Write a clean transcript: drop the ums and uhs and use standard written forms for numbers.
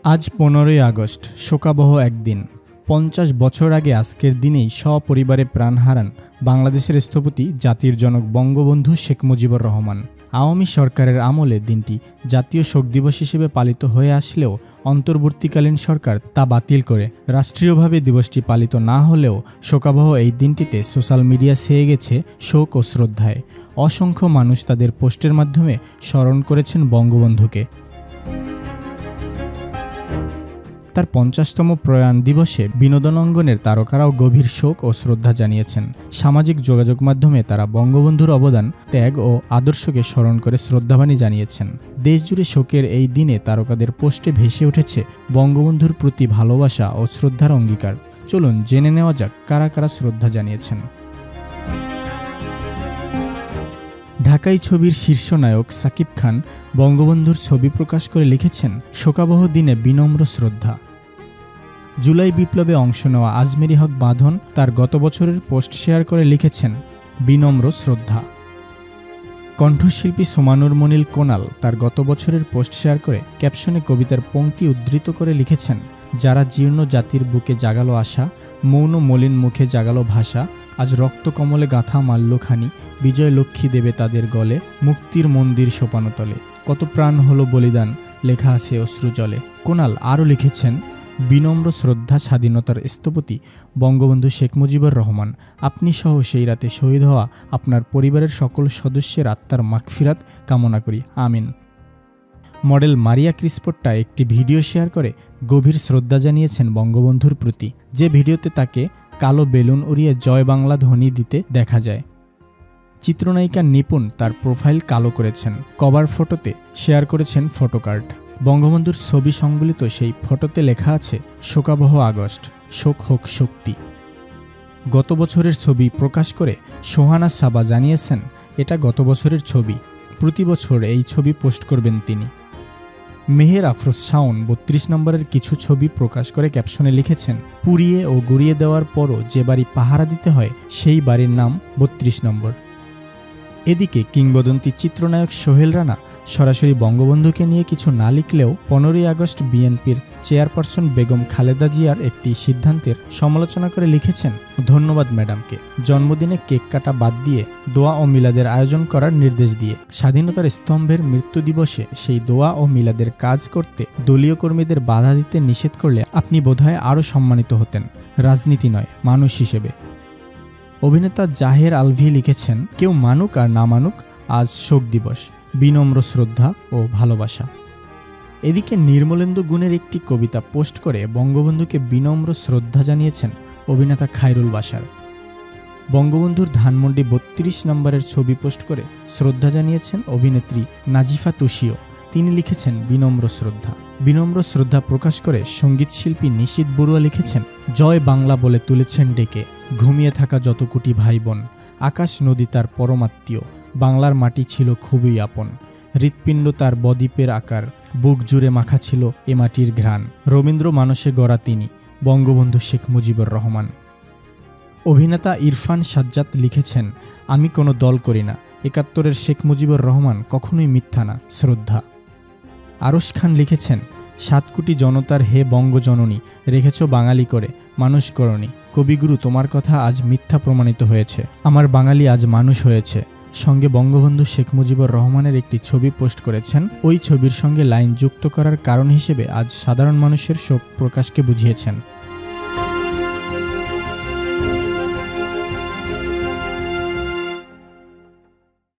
আজ 15ই আগস্ট, শোকাবহ একদিন। 50 বছর আগে আজকের দিনেই সপরিবারে প্রাণ হারান বাংলাদেশের স্থপতি জাতির জনক বঙ্গবন্ধু শেখ মুজিবুর রহমান। আওয়ামী সরকারের আমলে দিনটি জাতীয় শোক দিবস হিসেবে পালিত হয়ে আসলেও অন্তর্বর্তীকালীন সরকার তা বাতিল করে রাষ্ট্রীয়ভাবে দিবসটি পালিত না হলেও শোকাবহ এই দিনটিতে সোশ্যাল মিডিয়া ছেয়ে গেছে শোক ও শ্রদ্ধায়। অসংখ্য মানুষ তাদের পোস্টের মাধ্যমে স্মরণ করেছেন বঙ্গবন্ধুকে। তার 50তম প্রয়াণ দিবসে বিনোদন অঙ্গনের তারকারাও গভীর শোক ও শ্রদ্ধা জানিয়েছেন। সামাজিক যোগাযোগ মাধ্যমে তারা বঙ্গবন্ধুর অবদান, ত্যাগ ও আদর্শকে স্মরণ করে শ্রদ্ধাবাণী জানিয়েছেন। দেশজুড়ে শোকের এই দিনে তারকাদের পোস্টে ভেসে উঠেছে বঙ্গবন্ধুর প্রতি ভালোবাসা ও শ্রদ্ধার অঙ্গীকার। চলুন জেনে নেওয়া যাক কারা কারা শ্রদ্ধা জানিয়েছেন। ঢাকাই ছবির শীর্ষনায়ক সাকিব খান বঙ্গবন্ধুর ছবি প্রকাশ করে লিখেছেন, শোকাবহ দিনে বিনম্র শ্রদ্ধা। জুলাই বিপ্লবে অংশ নেওয়া আজমেরি হক বাঁধন তার গত বছরের পোস্ট শেয়ার করে লিখেছেন, বিনম্র শ্রদ্ধা। কণ্ঠশিল্পী সোমানুর মনিল কোনাল তার গত বছরের পোস্ট শেয়ার করে ক্যাপশনে কবিতার পংক্তি উদ্ধৃত করে লিখেছেন, যারা জীর্ণ জাতির বুকে জাগালো আশা, মৌন মলিন মুখে জাগালো ভাষা, আজ রক্ত কমলে গাঁথা মাল্যখানি, বিজয় লক্ষ্মী দেবে তাদের গলে, মুক্তির মন্দির সোপানো তলে, কত প্রাণ হলো বলিদান, লেখা আছে অশ্রু জলে। কোনাল আরও লিখেছেন, বিনম্র শ্রদ্ধা স্বাধীনতার স্থপতি বঙ্গবন্ধু শেখ মুজিবুর রহমান। আপনি সহ সেই রাতে শহীদ হওয়া আপনার পরিবারের সকল সদস্যের আত্মার মাগফিরাত কামনা করি, আমিন। মডেল মারিয়া ক্রিসপোট্টা একটি ভিডিও শেয়ার করে গভীর শ্রদ্ধা জানিয়েছেন বঙ্গবন্ধুর প্রতি। যে ভিডিওতে তাকে কালো বেলুন উড়িয়ে জয় বাংলা ধ্বনি দিতে দেখা যায়। চিত্রনায়িকা নিপুণ তার প্রোফাইল কালো করেছেন। কভার ফটোতে শেয়ার করেছেন ফটোকার্ড। বঙ্গবন্ধুর ছবি সংবলিত সেই ফটোতে লেখা আছে, শোকাবহ আগস্ট, শোক হোক শক্তি। গত বছরের ছবি প্রকাশ করে সোহানা সাবা জানিয়েছেন, এটা গত বছরের ছবি, প্রতি বছর এই ছবি পোস্ট করবেন তিনি। মেহের আফরোজ শাওন 32 নম্বরের কিছু ছবি প্রকাশ করে ক্যাপশনে লিখেছেন, পুড়িয়ে ও গুড়িয়ে দেওয়ার পরও যে বাড়ি পাহারা দিতে হয় সেই বাড়ির নাম 32 নম্বর। এদিকে কিংবদন্তি চিত্রনায়ক সোহেল রানা সরাসরি বঙ্গবন্ধুকে নিয়ে কিছু না লিখলেও 15ই আগস্ট বিএনপির চেয়ারপারসন বেগম খালেদা জিয়ার একটি সিদ্ধান্তের সমালোচনা করে লিখেছেন, ধন্যবাদ ম্যাডামকে, জন্মদিনে কেক কাটা বাদ দিয়ে দোয়া ও মিলাদের আয়োজন করার নির্দেশ দিয়ে। স্বাধীনতার স্তম্ভের মৃত্যু দিবসে সেই দোয়া ও মিলাদের কাজ করতে দলীয় কর্মীদের বাধা দিতে নিষেধ করলে আপনি বোধহয় আরও সম্মানিত হতেন, রাজনীতি নয় মানুষ হিসেবে। অভিনেতা জাহের আলভি লিখেছেন, কেউ মানুক আর না মানুক, আজ শোক দিবস, বিনম্র শ্রদ্ধা ও ভালোবাসা। এদিকে নির্মলেন্দু গুণের একটি কবিতা পোস্ট করে বঙ্গবন্ধুকে বিনম্র শ্রদ্ধা জানিয়েছেন অভিনেতা খায়রুল বাশার। বঙ্গবন্ধুর ধানমন্ডি 32 নম্বরের ছবি পোস্ট করে শ্রদ্ধা জানিয়েছেন অভিনেত্রী নাজিফা তুষিও। তিনি লিখেছেন, বিনম্র শ্রদ্ধা। বিনম্র শ্রদ্ধা প্রকাশ করে সঙ্গীতশিল্পী নিশীথ বড়ুয়া লিখেছেন, জয় বাংলা বলে তুলেছেন ডেকে, ঘুমিয়ে থাকা যত কোটি ভাই বোন, আকাশ নদী তার পরমাত্মীয়, বাংলার মাটি ছিল খুবই আপন, হৃৎপিণ্ড তার বদ্বীপের আকার, বুক জুড়ে মাখা ছিল এ মাটির ঘ্রাণ, রবীন্দ্র মানসে গড়া তিনি, বঙ্গবন্ধু শেখ মুজিবুর রহমান। অভিনেতা ইরফান সাজ্জাদ লিখেছেন, আমি কোনো দল করি না, 71-এর শেখ মুজিবুর রহমান কখনোই মিথ্যা না, শ্রদ্ধা। আরশ খান লিখেছেন, 7 কোটি জনতার হে বঙ্গজননী, রেখেছ বাঙালি করে, মানুষ করণী, কবিগুরু তোমার কথা আজ মিথ্যা প্রমাণিত হয়েছে, আমার বাঙালি আজ মানুষ হয়েছে। সঙ্গে বঙ্গবন্ধু শেখ মুজিবুর রহমানের একটি ছবি পোস্ট করেছেন। ওই ছবির সঙ্গে লাইন যুক্ত করার কারণ হিসেবে আজ সাধারণ মানুষের শোক প্রকাশকে বুঝিয়েছেন।